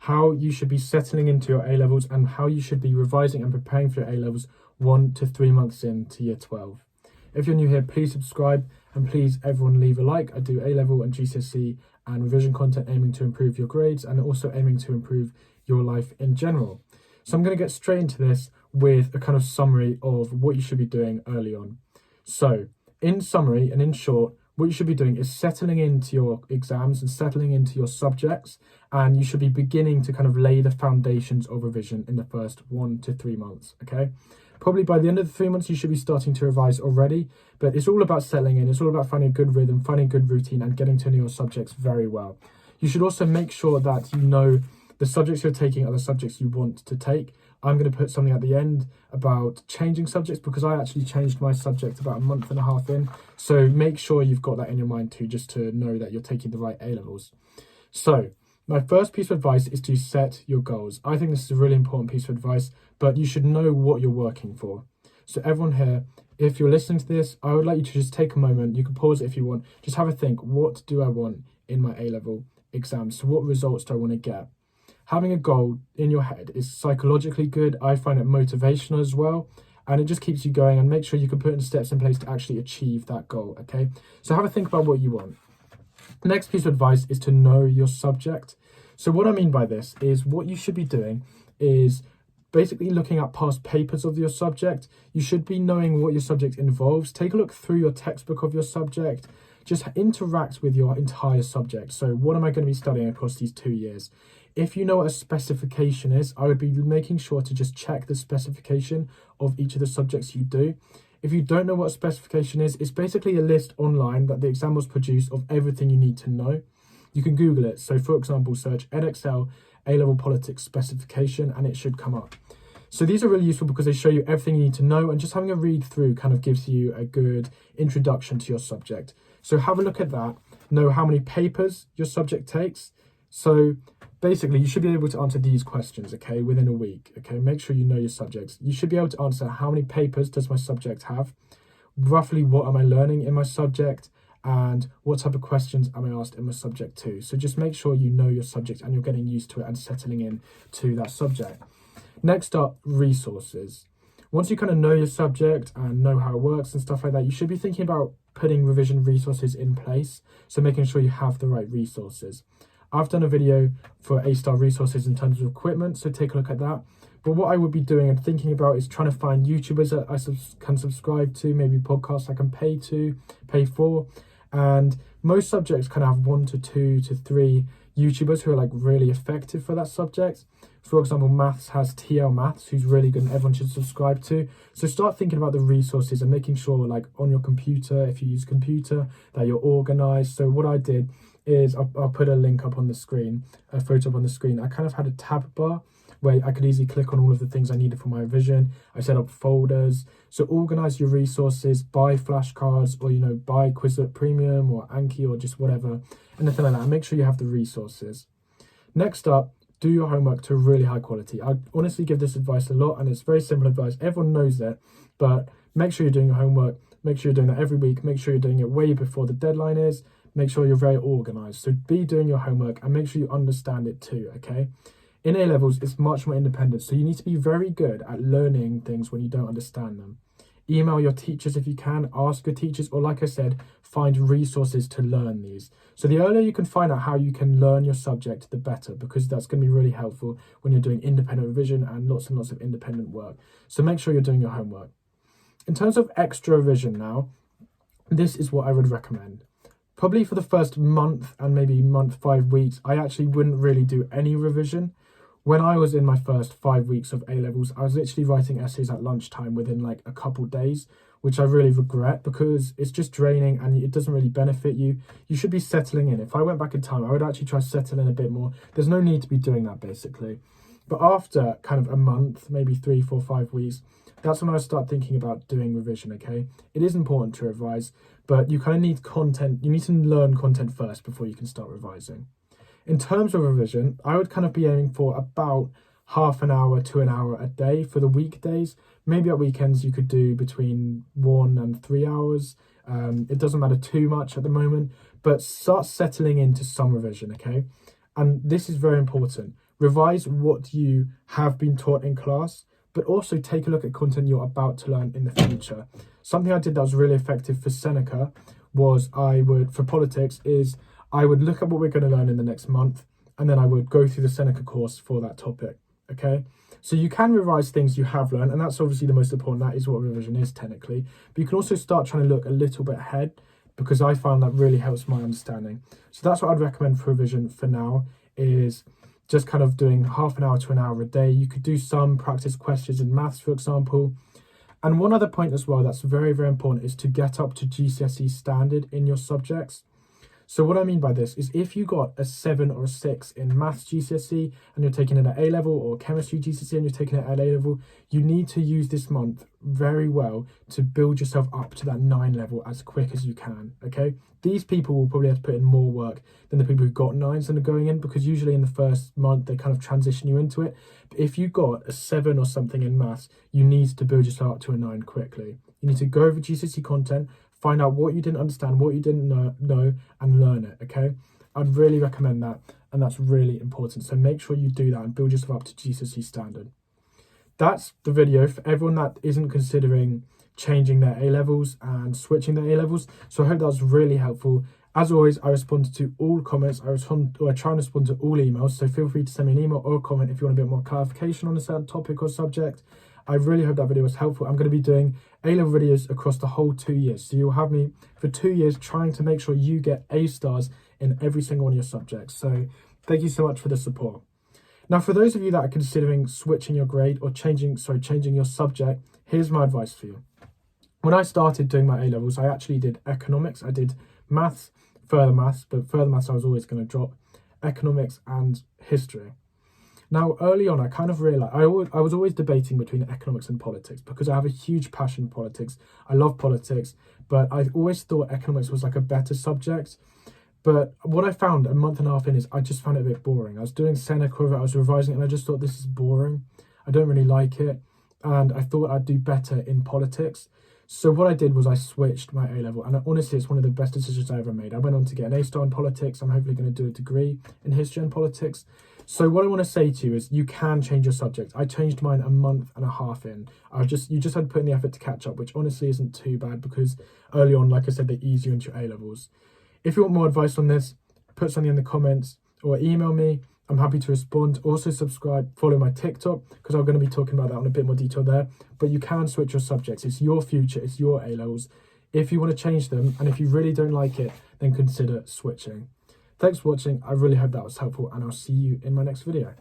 how you should be settling into your A-levels and how you should be revising and preparing for your A-levels 1 to 3 months into year 12. If you're new here, please subscribe, and please everyone leave a like. I do A-level and GCSE and revision content aiming to improve your grades and also aiming to improve your life in general. So I'm going to get straight into this with a kind of summary of what you should be doing early on. So in summary and in short, what you should be doing is settling into your exams and settling into your subjects, and you should be beginning to kind of lay the foundations of revision in the first 1 to 3 months, okay? Probably by the end of the 3 months, you should be starting to revise already, but it's all about settling in. It's all about finding a good rhythm, finding a good routine, and getting to know your subjects very well. You should also make sure that you know the subjects you're taking are the subjects you want to take. I'm going to put something at the end about changing subjects because I actually changed my subject about a month and a half in. So make sure you've got that in your mind too, just to know that you're taking the right A-levels. So my first piece of advice is to set your goals. I think this is a really important piece of advice, but you should know what you're working for. So everyone here, if you're listening to this, I would like you to just take a moment. You can pause it if you want. Just have a think. What do I want in my A-level exams? So what results do I want to get? Having a goal in your head is psychologically good. I find it motivational as well. And it just keeps you going, and make sure you can put in steps in place to actually achieve that goal, okay? So have a think about what you want. The next piece of advice is to know your subject. So what I mean by this is what you should be doing is basically looking at past papers of your subject. You should be knowing what your subject involves. Take a look through your textbook of your subject. Just interact with your entire subject. So what am I going to be studying across these 2 years? If you know what a specification is, I would be making sure to just check the specification of each of the subjects you do. If you don't know what a specification is, it's basically a list online that the examiners produce of everything you need to know. You can Google it. So for example, search Edexcel A-level politics specification and it should come up. So these are really useful because they show you everything you need to know, and just having a read through kind of gives you a good introduction to your subject. So have a look at that, know how many papers your subject takes. So basically, you should be able to answer these questions, okay, within a week, okay? Make sure you know your subjects. You should be able to answer how many papers does my subject have, roughly what am I learning in my subject, and what type of questions am I asked in my subject too. So just make sure you know your subject and you're getting used to it and settling in to that subject. Next up, resources. Once you kind of know your subject and know how it works and stuff like that, you should be thinking about putting revision resources in place. So making sure you have the right resources. I've done a video for A-Star resources in terms of equipment, so take a look at that. But what I would be doing and thinking about is trying to find YouTubers that I can subscribe to, maybe podcasts I can pay for. And most subjects kind of have 1 to 2 to 3 YouTubers who are like really effective for that subject. For example, maths has TL Maths, who's really good and everyone should subscribe to. So start thinking about the resources and making sure, like on your computer, if you use computer, that you're organized. So what I did is I'll put a link up on the screen, a photo up on the screen. I kind of had a tab bar where I could easily click on all of the things I needed for my revision. I set up folders. So organize your resources, buy flashcards, or, you know, buy Quizlet Premium or Anki or just whatever, anything like that. And make sure you have the resources. Next up, do your homework to really high quality. I honestly give this advice a lot, and it's very simple advice. Everyone knows it, but make sure you're doing your homework. Make sure you're doing that every week. Make sure you're doing it way before the deadline is. Make sure you're very organized. So be doing your homework and make sure you understand it too, okay? In A-levels, it's much more independent. So you need to be very good at learning things when you don't understand them. Email your teachers if you can, ask your teachers, or like I said, find resources to learn these. So the earlier you can find out how you can learn your subject, the better, because that's going to be really helpful when you're doing independent revision and lots of independent work. So make sure you're doing your homework. In terms of extra revision now, this is what I would recommend. Probably for the first month and maybe month 5 weeks, I actually wouldn't really do any revision. When I was in my first 5 weeks of A-levels, I was literally writing essays at lunchtime within like a couple days, which I really regret because it's just draining and it doesn't really benefit you. You should be settling in. If I went back in time, I would actually try to settle in a bit more. There's no need to be doing that basically. But after kind of a month, maybe 3, 4, 5 weeks, that's when I start thinking about doing revision, okay? It is important to revise, but you kind of need content. You need to learn content first before you can start revising. In terms of revision, I would kind of be aiming for about half an hour to an hour a day for the weekdays. Maybe at weekends you could do between 1 and 3 hours. It doesn't matter too much at the moment, but start settling into some revision, okay? And this is very important. revise what you have been taught in class, but also take a look at content you're about to learn in the future. Something I did that was really effective for Seneca was for politics, is I would look at what we're going to learn in the next month, and then I would go through the Seneca course for that topic, okay? So you can revise things you have learned, and that's obviously the most important. That is what revision is technically. But you can also start trying to look a little bit ahead, because I found that really helps my understanding. So that's what I'd recommend for revision for now, is just kind of doing half an hour to an hour a day. You could do some practice questions in maths, for example. And one other point as well that's very, very important is to get up to GCSE standard in your subjects. So what I mean by this is if you got a 7 or a 6 in maths GCSE and you're taking it at A level, or chemistry GCSE and you're taking it at A level, you need to use this month very well to build yourself up to that 9 level as quick as you can, okay? These people will probably have to put in more work than the people who got 9s and are going in, because usually in the first month they kind of transition you into it. But if you got a 7 or something in maths, you need to build yourself up to a 9 quickly. You need to go over GCSE content, find out what you didn't understand, what you didn't know, and learn it, okay? I'd really recommend that, and that's really important. So make sure you do that and build yourself up to GCSE standard. That's the video for everyone that isn't considering changing their A-levels and switching their A-levels. So I hope that was really helpful. As always, I respond to all comments. I try and respond to all emails. So feel free to send me an email or a comment if you want a bit more clarification on a certain topic or subject. I really hope that video was helpful. I'm going to be doing A-level videos across the whole 2 years. So you'll have me for 2 years trying to make sure you get A stars in every single one of your subjects. So thank you so much for the support. Now, for those of you that are considering switching your grade or changing your subject, here's my advice for you. When I started doing my A-levels, I actually did economics. I did maths, further maths, but further maths I was always going to drop, economics and history. Now, early on, I kind of realised, I was always debating between economics and politics, because I have a huge passion for politics. I love politics, but I always thought economics was like a better subject. But what I found a month and a half in is I just found it a bit boring. I was doing Seneca, I was revising it, and I just thought, this is boring. I don't really like it. And I thought I'd do better in politics. So what I did was I switched my A-level, and honestly, it's one of the best decisions I ever made. I went on to get an A-star in politics. I'm hopefully going to do a degree in history and politics. So what I want to say to you is you can change your subject. I changed mine a month and a half in. You just had to put in the effort to catch up, which honestly isn't too bad, because early on, like I said, they ease you into your A-levels. If you want more advice on this, put something in the comments or email me. I'm happy to respond. Also subscribe, follow my TikTok, because I'm going to be talking about that in a bit more detail there. But you can switch your subjects. It's your future. It's your A-levels. If you want to change them, and if you really don't like it, then consider switching. Thanks for watching. I really hope that was helpful, and I'll see you in my next video.